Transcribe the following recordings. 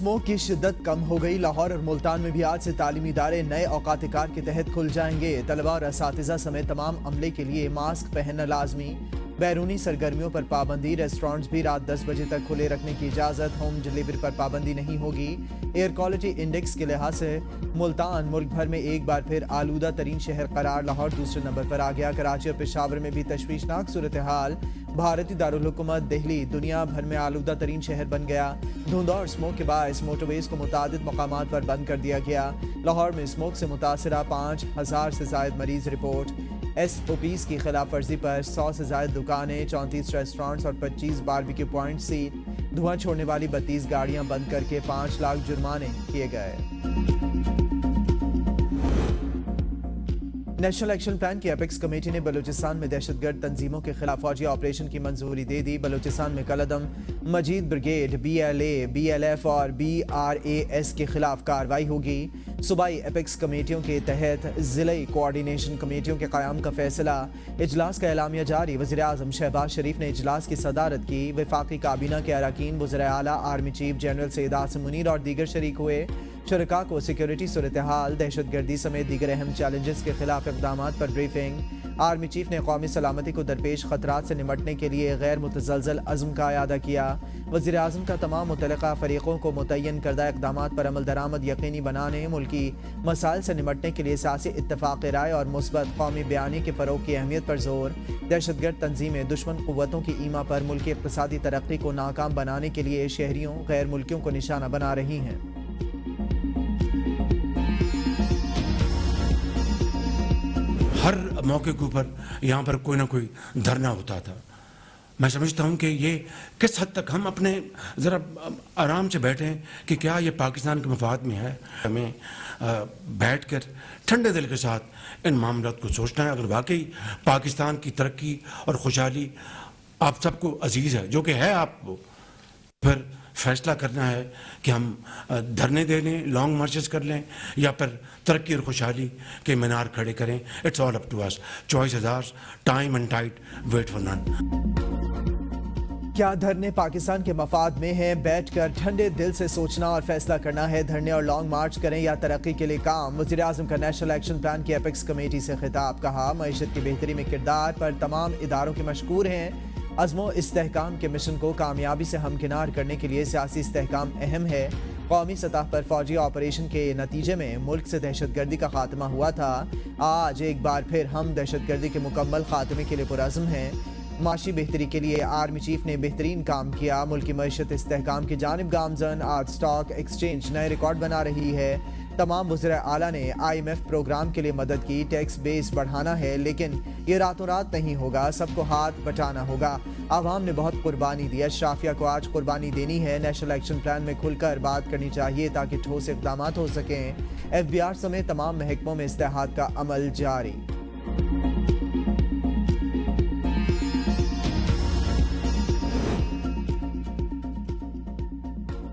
Smoke की शिद्दत कम हो गई। लाहौर और मुल्तान में भी आज से तालीमी इदारे नए औकात कार के तहत खुल जाएंगे। तलबा और असातिज़ा समेत तमाम अमले के लिए मास्क पहनना लाजमी। बैरूनी सरगर्मियों पर पाबंदी। रेस्टोरेंट्स भी रात 10 बजे तक खुले रखने की इजाज़त। होम डिलीवरी पर पाबंदी नहीं होगी। एयर क्वालिटी इंडेक्स के लिहाज से मुल्तान मुल्क भर में एक बार फिर आलूदा तरीन शहर करार। लाहौर दूसरे नंबर पर आ गया। कराची और पेशावर में भी तशवीशनाक सूरत हाल। भारतीय दारुल हुकूमत दिल्ली दुनिया भर में आलूदा तरीन शहर बन गया। धुंध और स्मोक के बायस मोटरवेज को मुतादिद मकामात पर बंद कर दिया गया। लाहौर में स्मोक से मुतासरा 5000 से जायद मरीज रिपोर्ट। SOPs की खिलाफ वर्जी पर 100 से जायद दुकानें, 34 रेस्टोरेंट्स और 25 बारबेक्यू पॉइंट सील। धुआं छोड़ने वाली 32 गाड़ियां बंद करके 5 लाख जुर्माने किए गए। नेशनल एक्शन प्लान की एपेक्स कमेटी ने बलूचिस्तान में दहशतगर्द तंजीमों के खिलाफ फौजी ऑपरेशन की मंजूरी दे दी। बलूचिस्तान में कलअदम मजीद ब्रिगेड, BLA, BLF और BRAS के खिलाफ कार्रवाई होगी। सूबाई एपेक्स कमेटियों के तहत जिले कोऑर्डिनेशन कमेटियों के क़याम का फैसला। इजलास का एलामिया जारी। वज़ीर आज़म शहबाज शरीफ ने इजलास की सदारत की। वफाकी काबीना के अरकान, वज़ीर आला, army chief general Syed Asim Munir और दीगर शरीक हुए। शुरका को सिक्योरिटी सूरत हाल, दहशतगर्दी समेत दीगर अहम चैलेंजेस के खिलाफ इक़दामात पर ब्रीफिंग। आर्मी चीफ ने कौमी सलामती को दरपेश खतरात से निमटने के लिए गैर मुतज़लज़ल अज़्म का अयादा किया। वज़ीर आज़म का तमाम मुतल्लिक़ा फ़रीक़ों को मुतय्यन करदा इक़दामात पर अमल दरामद यकीनी बनाने, मुल्की मसाइल से निमटने के लिए सियासी इत्तफ़ाक़ राय और मुस्बत कौमी बयानी के फ़रोग़ की अहमियत पर जोर। दहशतगर्द तंजीमें दुश्मन क़ुव्वतों की ईमा पर मुल्की इक़्तिसादी तरक्की को नाकाम बनाने के लिए शहरियों गैर मुल्कियों को निशाना बना रही हैं। हर मौके के ऊपर यहाँ पर कोई ना कोई धरना होता था। मैं समझता हूँ कि ये किस हद तक हम अपने ज़रा आराम से बैठें कि क्या ये पाकिस्तान के मफाद में है। हमें बैठकर ठंडे दिल के साथ इन मामलों को सोचना है। अगर वाकई पाकिस्तान की तरक्की और खुशहाली आप सबको अजीज़ है, जो कि है आपको, फिर फैसला करना है कि हम धरने दे लें, लॉन्ग मार्चेस कर लें या फिर तरक्की और खुशहाली के मीनार खड़े करें। It's all up to us. Choice is ours, time and tide, wait for none. क्या धरने पाकिस्तान के मफाद में हैं? बैठकर ठंडे दिल से सोचना और फैसला करना है। धरने और लॉन्ग मार्च करें या तरक्की के लिए काम। वज़ीर आज़म का नेशनल एक्शन प्लान की एपेक्स कमेटी से खिताब। कहा, मईशत की बेहतरी में किरदार पर तमाम इदारों के मशकूर हैं। अज़्मो इस्तेहकाम के मिशन को कामयाबी से हमकिनार करने के लिए सियासी इस्तेहकाम अहम है। कौमी सतह पर फौजी ऑपरेशन के नतीजे में मुल्क से दहशतगर्दी का खात्मा हुआ था। आज एक बार फिर हम दहशतगर्दी के मुकम्मल खात्मे के लिए पुरअज़्म हैं। माशी बेहतरी के लिए आर्मी चीफ ने बेहतरीन काम किया। मुल्की मईशत इस्तेहकाम की जानिब गामजन। आज स्टॉक एक्सचेंज नए रिकॉर्ड बना रही है। तमाम वज़ीर आला ने IMF प्रोग्राम के लिए मदद की। टैक्स बेस बढ़ाना है, लेकिन ये रातों रात नहीं होगा। सबको हाथ बटाना होगा। आवाम ने बहुत कुर्बानी दी। अशराफिया को आज कुर्बानी देनी है। नेशनल एक्शन प्लान में खुलकर बात करनी चाहिए ताकि ठोस इक़दामात हो सकें। FBR समेत तमाम महकमों में इस्तेहाद का अमल जारी।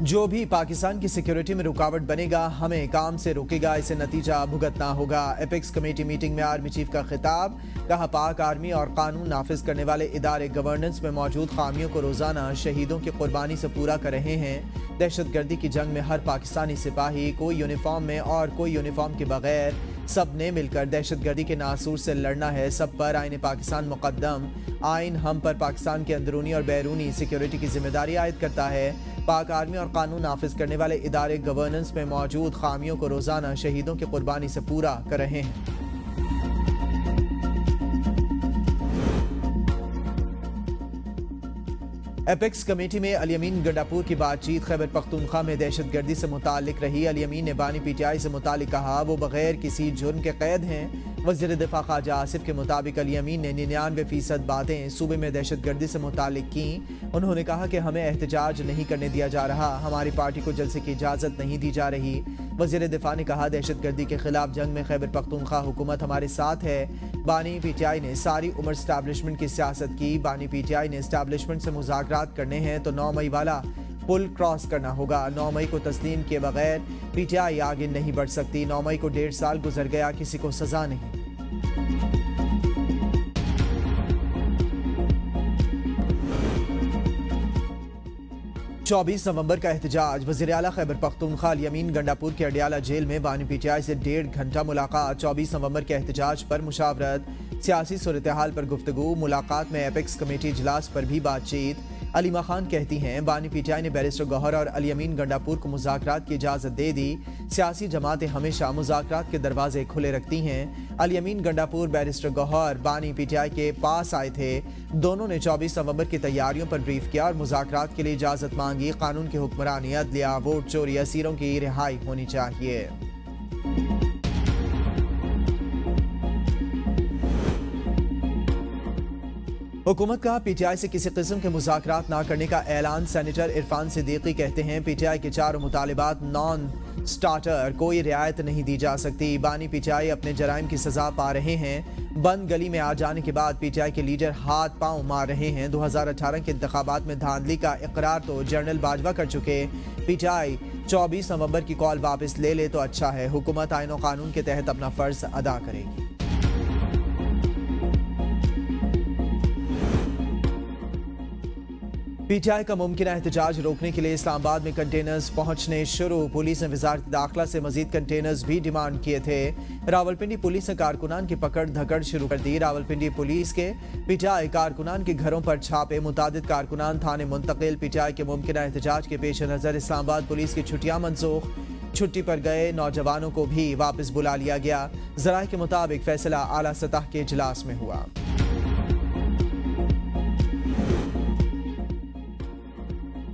जो भी पाकिस्तान की सिक्योरिटी में रुकावट बनेगा, हमें काम से रोकेगा, इसे नतीजा भुगतना होगा। एपेक्स कमेटी मीटिंग में आर्मी चीफ का खिताब। कहा, पाक आर्मी और कानून नाफिज करने वाले इदारे गवर्नेंस में मौजूद खामियों को रोजाना शहीदों की कुर्बानी से पूरा कर रहे हैं। दहशतगर्दी की जंग में हर पाकिस्तानी सिपाही, कोई यूनिफॉर्म में और कोई यूनिफॉर्म के बगैर, सब ने मिलकर दहशतगर्दी के नासूर से लड़ना है। सब पर आईन पाकिस्तान मुकद्दम। आइन हम पर पाकिस्तान के अंदरूनी और बैरूनी सिक्योरिटी की जिम्मेदारी आयद करता है। पाक आर्मी और कानून नाफिज करने वाले इदारे गवर्नेंस में मौजूद खामियों को रोजाना शहीदों की कुर्बानी से पूरा कर रहे हैं। एपेक्स कमेटी में अल-यमीन गंडापुर की बातचीत खैबर पख्तूनख्वा में दहशतगर्दी से मुतालिक रही। अल-यमीन ने बानी PTI से मुतालिक कहा, वो बगैर किसी जुर्म के कैद हैं। वज़ीर दिफा ख्वाजा आसिफ के मुताबिक अल-यमीन ने 99% बातें सूबे में दहशतगर्दी से मुतालिक की। उन्होंने कहा कि हमें एहतजाज नहीं करने दिया जा रहा, हमारी पार्टी को जलसे की इजाज़त नहीं दी जा रही। वज़ीर दिफा ने कहा, दहशतगर्दी के खिलाफ जंग में खैबर पख्तूनख्वा हुकूमत हमारे साथ है। बानी PTI ने सारी उम्र इस्टेब्लिशमेंट की सियासत की। बानी PTI ने इस्टेब्लिशमेंट से मुज़ाकरात करने हैं तो 9 मई वाला पुल क्रॉस करना होगा। 9 मई को तस्लीम किए बगैर PTI आगे नहीं बढ़ सकती। 9 मई को 1.5 साल गुजर गया, किसी को सजा नहीं। 24 नवंबर का एहतजाज। वज़ीर आला खैबर पख्तूनख्वा अल-यमीन गंडापुर के अडियाला जेल में बानी पीटीआई से 1.5 घंटा मुलाकात। 24 नवंबर के एहतजाज पर मुशावरत, सियासी सूरत हाल पर गुफ्तगू। मुलाकात में एपेक्स कमेटी इजलास पर भी बातचीत। अलीमा खान कहती हैं बानी पीटीआई ने बैरिस्टर गौहर और अल-यमीन गंडापुर को मुज़ाकरात की इजाज़त दे दी। सियासी जमातें हमेशा मुज़ाकरात के दरवाजे खुले रखती हैं। अल-यमीन गंडापुर बैरिस्टर गौहर बानी पीटीआई के पास आए थे। दोनों ने 24 नवंबर की तैयारियों पर ब्रीफ किया और मुज़ाकरात के लिए इजाज़त मांगी। कानून की हुक्मरानी, अदलिया, वोट चोरी, असीरों की रिहाई होनी चाहिए। हुकूमत का पीटीआई से किसी किस्म के मुज़ाकरात ना करने का ऐलान। सेनेटर इरफान सिद्दीकी कहते हैं पीटीआई के चारों मुतालिबात नॉन स्टार्टर, कोई रियायत नहीं दी जा सकती। बानी पीटीआई अपने जराइम की सजा पा रहे हैं। बंद गली में आ जाने के बाद पीटीआई के लीडर हाथ पांव मार रहे हैं। 2018 के इंतखाबात में धांधली का इकरार तो जनरल बाजवा कर चुके। पीटीआई 24 नवंबर की कॉल वापस ले ले तो अच्छा है। हुकूमत आईन और कानून के तहत अपना फर्ज अदा करेगी। पीटीआई का मुमकिन एहतजाज रोकने के लिए इस्लामाबाद में कंटेनर्स पहुंचने शुरू। पुलिस ने वजारत दाखिला से मजीद कंटेनर्स भी डिमांड किए थे। रावलपिंडी पुलिस ने कारकुनान की पकड़ धकड़ शुरू कर दी। रावलपिंडी पुलिस के पीटीआई कारकुनान के घरों पर छापे, मुतादिद कारकुनान थाने मुंतकिल। पीटीआई के मुमकिन एहतजाज के पेश नज़र इस्लामाबाद पुलिस की छुट्टियां मनसूख। छुट्टी पर गए नौजवानों को भी वापस बुला लिया गया। ज़राए के मुताबिक फैसला आला सतह के इजलास में हुआ।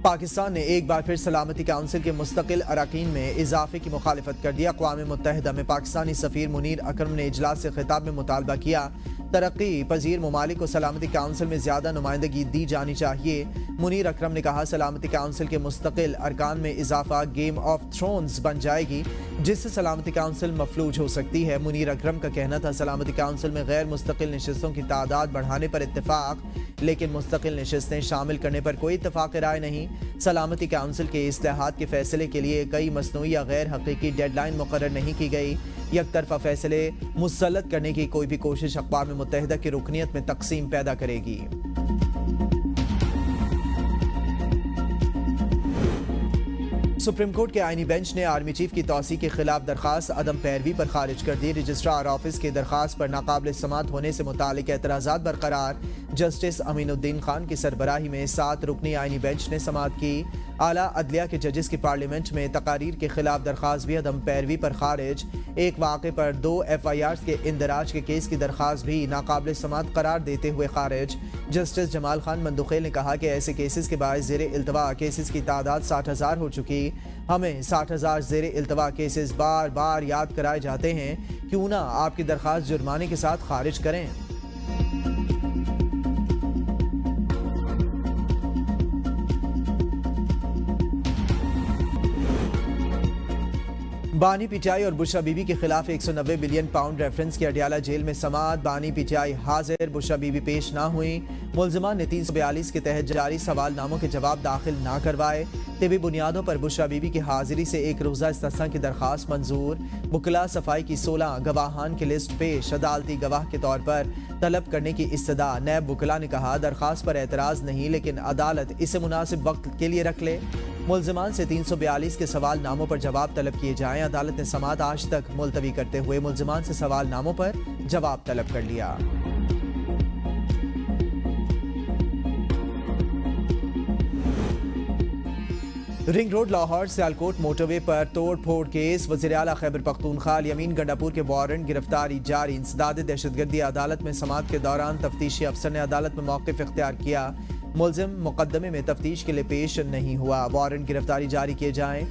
पाकिस्तान ने एक बार फिर सलामती काउंसिल के मुस्तकिल अरकान में इजाफे की मुखालिफत कर दी। अक़वाम मुत्तहिदा में पाकिस्तानी सफ़ीर मुनीर अकरम ने इजलास से खिताब में मुतालबा किया तरक्की पजीर ममालिक को सलामती काउंसिल में ज़्यादा नुमाइंदगी दी जानी चाहिए। मुनीर अकरम ने कहा सलामती काउंसिल के मुस्तकिल अरकान में इजाफा गेम ऑफ थ्रोन्स बन जाएगी जिससे सलामती काउंसिल मफलूज हो सकती है। मुनीर अकरम का कहना था सलामती काउंसिल में गैर मुस्तकिल नशिस्तों की तादाद बढ़ाने पर इत्तेफाक, लेकिन मुस्तकिल नशिस्तें शामिल करने पर कोई इत्तेफाक राय नहीं। सलामती काउंसिल के इस्लाहात के फैसले के लिए कई मसनूई या गैर हकीकी डेडलाइन मुकर्रर नहीं की गई। एक तरफा फैसले मुसल्लत करने की कोई भी कोशिश अक़वाम मुत्तहिदा की रुकनियत में तकसीम पैदा करेगी। सुप्रीम कोर्ट के आईनी बेंच ने आर्मी चीफ की तौसी के खिलाफ दरखास्त अदम पैरवी पर खारिज कर दी। रजिस्ट्रार ऑफिस की दरखास्त पर नाकाबिल समात होने से मुतालिक एतराज़ात बरकरार। जस्टिस अमीनुद्दीन खान की सरबराही में 7 रुकनी आईनी बेंच ने समात की। आला अदलिया के जजेस की पार्लियामेंट में तकारीर के खिलाफ दरखास्त भी अदम पैरवी पर खारिज। एक वाक़े पर 2 FIRs के इंदराज के केस की दरखास्त भी नाकाबिल समात करार देते हुए खारिज। जस्टिस जमाल खान मंदुखेल ने कहा कि ऐसे केसेस के बायस ज़ेर इल्तवा केसेस की तादाद 60,000 हो चुकी। हमें 60,000 ज़ेर इल्तवा केसेस बार बार याद कराए जाते हैं, क्यों ना आपकी दरखास्त जुर्माने के साथ खारिज करें। बानी पीटीआई और बुशरा बीबी के खिलाफ 190 बिलियन पाउंड रेफरेंस की अडियाला जेल में समात। बानी पीटीआई हाजिर, बुशरा बीबी पेश ना हुई। मुल्जिमान ने 342 के तहत जारी सवालनामों के जवाब दाखिल ना करवाए। तिबी बुनियादों पर बुशरा बीबी की हाजिरी से एक रोज़ा इस्तिस्ना की दरखास्त मंजूर। बुकला सफाई की 16 गवाहान की लिस्ट पेश, अदालती गवाह के तौर पर तलब करने की इस्तदा। नैब बुकला ने कहा दरखास्त पर एतराज़ नहीं, लेकिन अदालत इसे मुनासिब वक्त के लिए रख ले। मुल्जिमान से 342 के सवाल नामों पर जवाब तलब किए जाएं। अदालत ने समात आज तक मुलतवी करते हुए मुल्जिमान से सवाल नामों पर जवाब तलब कर लिया। Ring road Lahore Sialkot motorway पर तोड़ फोड़ केस। वज़ीर आला खैबर पख्तूनख्वा अल-यमीन गंडापुर के वारंट गिरफ्तारी जारी। इंसदाद दहशतगर्दी अदालत में समात के दौरान तफ्तीशी अफसर ने अदालत में मौक़िफ़ इख्तियार किया। मुल्ज़िम मुकदमे में तफ्तीश के लिए पेश नहीं हुआ। वारंट गिरफ्तारी जारी किए जाएं।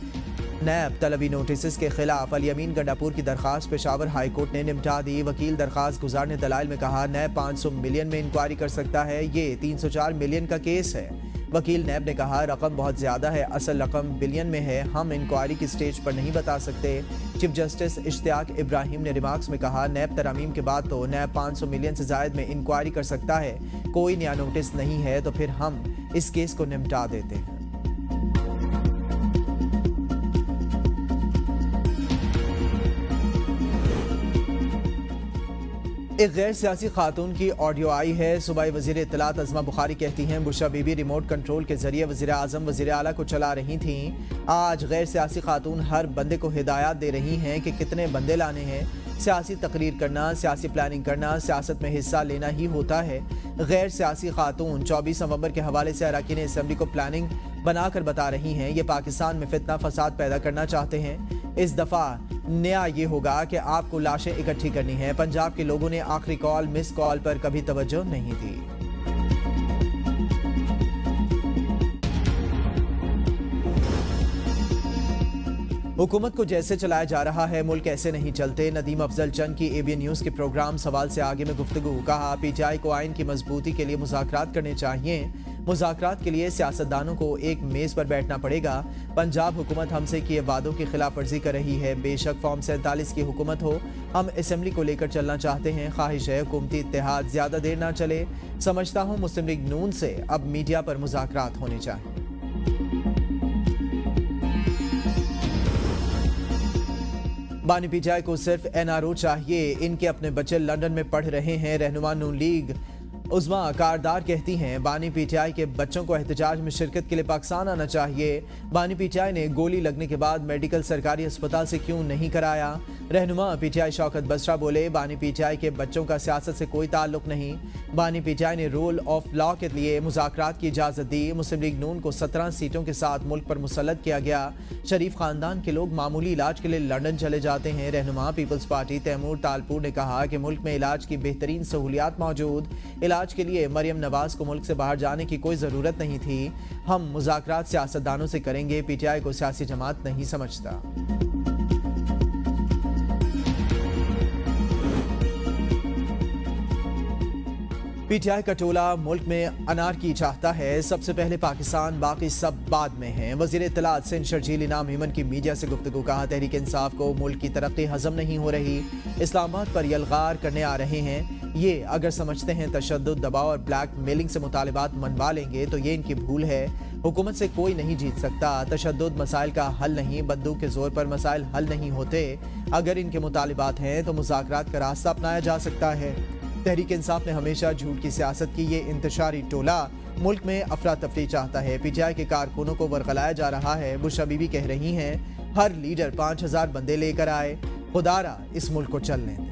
नैब तलबी नोटिस के खिलाफ अल-यमीन गंडापुर की दरखास्त पेशावर हाई कोर्ट ने निपटा दी। वकील दरखास्त गुजार ने दलाइल में कहा नैब 500 मिलियन में इंक्वायरी कर सकता है, ये 304 मिलियन का केस है। वकील नैब ने कहा रकम बहुत ज़्यादा है, असल रकम बिलियन में है, हम इंक्वायरी की स्टेज पर नहीं बता सकते। चीफ जस्टिस इश्तियाक इब्राहिम ने रिमार्क्स में कहा नैब तरामीम के बाद तो नैब 500 मिलियन से ज़ायद में इंक्वायरी कर सकता है, कोई नया नोटिस नहीं है तो फिर हम इस केस को निपटा देते हैं। ایک غیر سیاسی خاتون کی آڈیو آئی ہے۔ صوبائی وزیر اطلاعات عظمہ بخاری کہتی ہیں بشرا بی بی ریموٹ کنٹرول کے ذریعے وزیر اعظم وزیر اعلیٰ کو چلا رہی تھیں۔ آج غیر سیاسی خاتون ہر بندے کو ہدایات دے رہی ہیں کہ کتنے بندے لانے ہیں۔ سیاسی تقریر کرنا، سیاسی پلاننگ کرنا، سیاست میں حصہ لینا ہی ہوتا ہے۔ غیر سیاسی خاتون 24 نومبر کے حوالے سے اراکین اسمبلی کو پلاننگ بنا کر بتا رہی ہیں یہ پاکستان میں فتنہ فساد پیدا کرنا چاہتے ہیں۔ اس دفعہ نیا یہ ہوگا کہ آپ کو لاشیں اکٹھی کرنی ہیں۔ پنجاب کے لوگوں نے آخری کال مس کال پر کبھی توجہ نہیں دی۔ حکومت کو جیسے چلایا جا رہا ہے ملک ایسے نہیں چلتے۔ ندیم افضل چند کی اے بی این نیوز کے پروگرام سوال سے آگے میں گفتگو۔ کہا پی ٹی آئی کو آئین کی مضبوطی کے لیے مذاکرات کرنے چاہیے۔ مذاکرات کے لیے سیاستدانوں کو ایک میز پر بیٹھنا پڑے گا۔ پنجاب حکومت ہم سے کیے وعدوں کی خلاف ورزی کر رہی ہے۔ بے شک فارم 47 کی حکومت ہو، ہم اسمبلی کو لے کر چلنا چاہتے ہیں۔ خواہش ہے حکومتی اتحاد زیادہ دیر نہ چلے۔ سمجھتا ہوں مسلم لیگ نون سے اب میڈیا پر مذاکرات ہونے چاہیے۔ بانی پی ٹی آئی کو صرف این آر او چاہیے، ان کے اپنے بچے لندن میں پڑھ رہے ہیں۔ رہنما نون لیگ عظمی کاردار کہتی ہیں بانی پی ٹی آئی کے بچوں کو احتجاج میں شرکت کے لیے پاکستان آنا چاہیے۔ بانی پی ٹی آئی نے گولی لگنے کے بعد میڈیکل سرکاری اسپتال سے کیوں نہیں کرایا؟ رہنما پی ٹی آئی شوکت بسرا بولے بانی پی ٹی آئی کے بچوں کا سیاست سے کوئی تعلق نہیں۔ بانی پی ٹی آئی نے رول آف لا کے لیے مذاکرات کی اجازت دی۔ مسلم لیگ نون کو 17 سیٹوں کے ساتھ ملک پر مسلط کیا گیا۔ شریف خاندان کے لوگ معمولی علاج کے لیے لندن چلے جاتے ہیں۔ رہنما پیپلز پارٹی تیمور تالپور نے کہا کہ ملک میں علاج کی بہترین سہولیات موجود، علاج کے لیے مریم نواز کو ملک سے باہر جانے کی کوئی ضرورت نہیں تھی۔ ہم مذاکرات سیاستدانوں سے کریں گے، پی ٹی آئی کو سیاسی جماعت نہیں سمجھتا۔ پی ٹی آئی کا ٹولہ ملک میں انارکی چاہتا ہے، سب سے پہلے پاکستان، باقی سب بعد میں ہیں۔ وزیر اطلاعات سندھ شرجیل انعام ایمن کی میڈیا سے گفتگو۔ کہا تحریک انصاف کو ملک کی ترقی ہضم نہیں ہو رہی، اسلام آباد پر یلغار کرنے آ رہے ہیں۔ یہ اگر سمجھتے ہیں تشدد، دباؤ اور بلیک میلنگ سے مطالبات منوا لیں گے تو یہ ان کی بھول ہے۔ حکومت سے کوئی نہیں جیت سکتا۔ تشدد مسائل کا حل نہیں، بندوق کے زور پر مسائل حل نہیں ہوتے۔ اگر ان کے مطالبات ہیں تو مذاکرات کا راستہ اپنایا جا سکتا ہے۔ تحریک انصاف نے ہمیشہ جھوٹ کی سیاست کی۔ یہ انتشاری ٹولہ ملک میں افراتفری چاہتا ہے۔ پی ٹی آئی کے کارکنوں کو ورغلایا جا رہا ہے۔ بشرا بی بی کہہ رہی ہیں ہر لیڈر 5000 بندے لے کر آئے، خدارا اس ملک کو چلنے دیں۔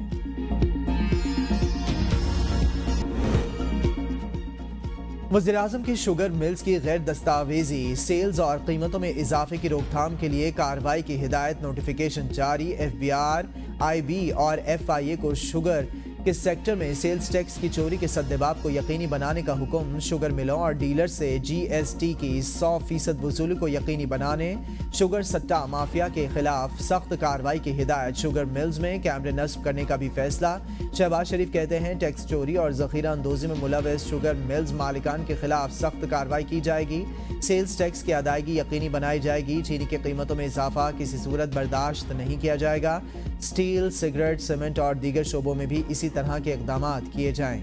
وزیراعظم کی شوگر ملز کی غیر دستاویزی سیلز اور قیمتوں میں اضافے کی روک تھام کے لیے کارروائی کی ہدایت۔ نوٹیفیکیشن جاری۔ F B R, I B اور ایف آئی اے کو شوگر کے سیکٹر میں سیلز ٹیکس کی چوری کے سدباب کو یقینی بنانے کا حکم۔ شوگر ملوں اور ڈیلر سے جی ایس ٹی کی 100% وصولی کو یقینی بنانے۔ شوگر سٹہ مافیا کے خلاف سخت کارروائی کی ہدایت۔ شوگر ملز میں کیمرے نصب کرنے کا بھی فیصلہ۔ شہباز شریف کہتے ہیں ٹیکس چوری اور ذخیرہ اندوزی میں ملوث شوگر ملز مالکان کے خلاف سخت کارروائی کی جائے گی۔ سیلز ٹیکس کی ادائیگی یقینی بنائی جائے گی۔ چینی کی قیمتوں میں اضافہ کسی صورت برداشت نہیں کیا جائے گا۔ سٹیل، سگریٹ، سیمنٹ اور دیگر شعبوں میں بھی اسی طرح کے اقدامات کیے جائیں۔